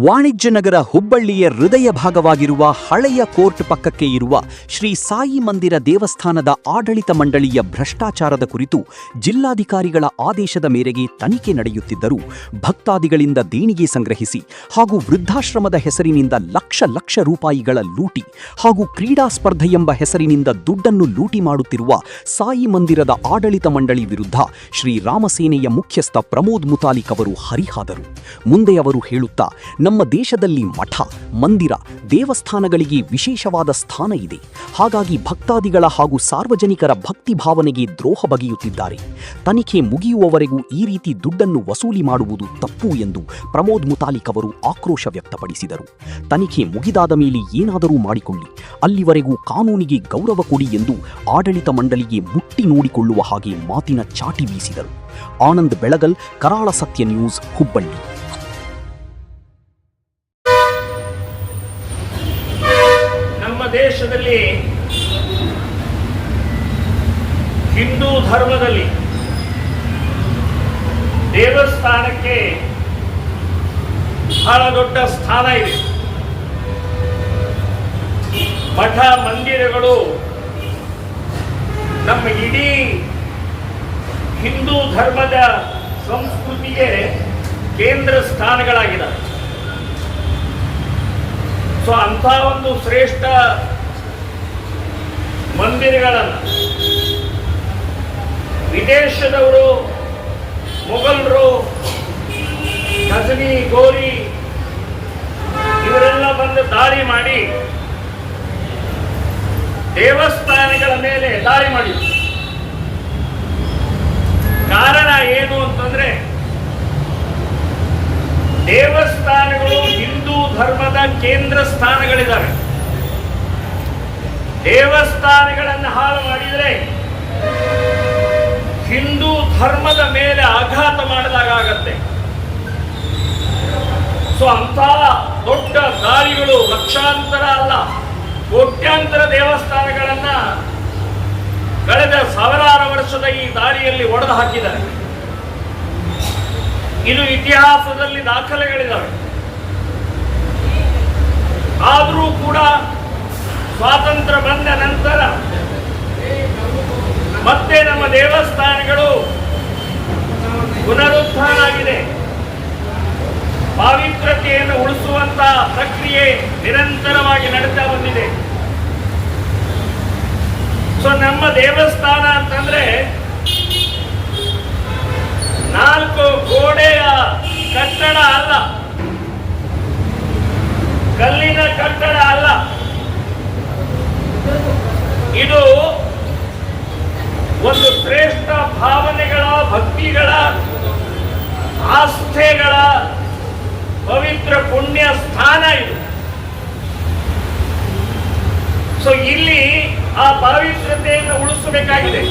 ವಾಣಿಜ್ಯ ನಗರ ಹುಬ್ಬಳ್ಳಿಯ ಹೃದಯ ಭಾಗವಾಗಿರುವ ಹಳೆಯ ಕೋರ್ಟ್ ಪಕ್ಕಕ್ಕೆ ಇರುವ ಶ್ರೀ ಸಾಯಿ ಮಂದಿರ ದೇವಸ್ಥಾನದ ಆಡಳಿತ ಮಂಡಳಿಯ ಭ್ರಷ್ಟಾಚಾರದ ಕುರಿತು ಜಿಲ್ಲಾಧಿಕಾರಿಗಳ ಆದೇಶದ ಮೇರೆಗೆ ತನಿಖೆ ನಡೆಯುತ್ತಿದ್ದರೂ ಭಕ್ತಾದಿಗಳಿಂದ ದೇಣಿಗೆ ಸಂಗ್ರಹಿಸಿ ಹಾಗೂ ವೃದ್ಧಾಶ್ರಮದ ಹೆಸರಿನಿಂದ ಲಕ್ಷ ರೂಪಾಯಿಗಳ ಲೂಟಿ ಹಾಗೂ ಕ್ರೀಡಾ ಸ್ಪರ್ಧೆ ಎಂಬ ಹೆಸರಿನಿಂದ ದುಡ್ಡನ್ನು ಲೂಟಿ ಮಾಡುತ್ತಿರುವ ಸಾಯಿ ಮಂದಿರದ ಆಡಳಿತ ಮಂಡಳಿ ವಿರುದ್ಧ ಶ್ರೀರಾಮಸೇನೆಯ ಮುಖ್ಯಸ್ಥ ಪ್ರಮೋದ್ ಮುತಾಲಿಕ್ ಅವರು ಹರಿಹಾದರು. ಮುಂದೆ ಅವರು ಹೇಳುತ್ತಾ, ನಮ್ಮ ದೇಶದಲ್ಲಿ ಮಠ, ಮಂದಿರ, ದೇವಸ್ಥಾನಗಳಿಗೆ ವಿಶೇಷವಾದ ಸ್ಥಾನ ಇದೆ. ಹಾಗಾಗಿ ಭಕ್ತಾದಿಗಳ ಹಾಗೂ ಸಾರ್ವಜನಿಕರ ಭಕ್ತಿ ಭಾವನೆಗೆ ದ್ರೋಹ ಬಗೆಯುತ್ತಿದ್ದಾರೆ. ತನಿಖೆ ಮುಗಿಯುವವರೆಗೂ ಈ ರೀತಿ ದುಡ್ಡನ್ನು ವಸೂಲಿ ಮಾಡುವುದು ತಪ್ಪು ಎಂದು ಪ್ರಮೋದ್ ಮುತಾಲಿಕ್ ಅವರು ಆಕ್ರೋಶ ವ್ಯಕ್ತಪಡಿಸಿದರು. ತನಿಖೆ ಮುಗಿದಾದ ಮೇಲೆ ಏನಾದರೂ ಮಾಡಿಕೊಳ್ಳಿ, ಅಲ್ಲಿವರೆಗೂ ಕಾನೂನಿಗೆ ಗೌರವ ಕೊಡಿ ಎಂದು ಆಡಳಿತ ಮಂಡಳಿಗೆ ಮುಟ್ಟಿ ನೋಡಿಕೊಳ್ಳುವ ಹಾಗೆ ಮಾತಿನ ಚಾಟಿ ಬೀಸಿದರು. ಆನಂದ್ ಬೆಳಗಲ್, ಕರಾಳ ಸತ್ಯ ನ್ಯೂಸ್, ಹುಬ್ಬಳ್ಳಿ. ನಮ್ಮ ದೇಶದಲ್ಲಿ ಹಿಂದೂ ಧರ್ಮದಲ್ಲಿ ದೇವಸ್ಥಾನಕ್ಕೆ ಬಹಳ ದೊಡ್ಡ ಸ್ಥಾನ ಇದೆ. ಮಠ ಮಂದಿರಗಳು ನಮ್ಮ ಇಡೀ ಹಿಂದೂ ಧರ್ಮದ ಸಂಸ್ಕೃತಿಗೆ ಕೇಂದ್ರ ಸ್ಥಾನಗಳಾಗಿದ್ದಾವೆ. ಸೊ ಅಂಥ ಒಂದು ಶ್ರೇಷ್ಠ ಮಂದಿರಗಳನ್ನು ವಿದೇಶದವರು, ಮೊಘಲರು, ಗಜನಿ, ಗೋರಿ ಇವರೆಲ್ಲ ಬಂದು ದಾಳಿ ಮಾಡಿ ದೇವಸ್ಥಾನಗಳ ಮೇಲೆ ದಾಳಿ ಮಾಡಿದರು. ಕಾರಣ ಏನು ಅಂತಂದ್ರೆ, ದೇವಸ್ಥಾನಗಳು ಹಿಂದೂ ಧರ್ಮದ ಕೇಂದ್ರ ಸ್ಥಾನಗಳಿದ್ದಾವೆ. ದೇವಸ್ಥಾನಗಳನ್ನು ಹಾಳು ಮಾಡಿದರೆ ಹಿಂದೂ ಧರ್ಮದ ಮೇಲೆ ಆಘಾತ ಮಾಡಿದಾಗತ್ತೆ. ಸೊ ಅಂಥ ದೊಡ್ಡ ದಾಳಿಗಳು ಲಕ್ಷಾಂತರ ಅಲ್ಲ, ಕೋಟ್ಯಾಂತರ ದೇವಸ್ಥಾನಗಳನ್ನ ಕಳೆದ ಸಾವಿರಾರು ವರ್ಷದ ಈ ದಾಳಿಯಲ್ಲಿ ಒಡೆದು ಹಾಕಿದ್ದಾರೆ. ಇದು ಇತಿಹಾಸದಲ್ಲಿ ದಾಖಲೆಗಳಿದ್ದಾವೆ. ಆದರೂ ಕೂಡ ಸ್ವಾತಂತ್ರ್ಯ ಬಂದ ನಂತರ ಮತ್ತೆ ನಮ್ಮ ದೇವಸ್ಥಾನಗಳು ಪುನರುತ್ಥಾನ ಆಗಿದೆ. ಪಾವಿತ್ರ್ಯತೆಯನ್ನು ಉಳಿಸುವಂತಹ ಪ್ರಕ್ರಿಯೆ ನಿರಂತರವಾಗಿ ನಡೀತಾ ಬಂದಿದೆ. ಸೊ ನಮ್ಮ ದೇವಸ್ಥಾನ ಅಂತಂದ್ರೆ 4 ಗೋಡೆಯ ಕಟ್ಟಡ ಅಲ್ಲ, ಕಲ್ಲಿನ ಕಟ್ಟಡ ಅಲ್ಲ. ಇದು ಒಂದು ಶ್ರೇಷ್ಠ ಭಾವನೆಗಳ, ಭಕ್ತಿಗಳ, ಆಸ್ಥೆಗಳ ಪವಿತ್ರ ಪುಣ್ಯ ಸ್ಥಾನ ಇದು. ಸೊ ಇಲ್ಲಿ ಆ ಪವಿತ್ರತೆಯನ್ನು ಉಳಿಸಬೇಕಾಗಿದೆ.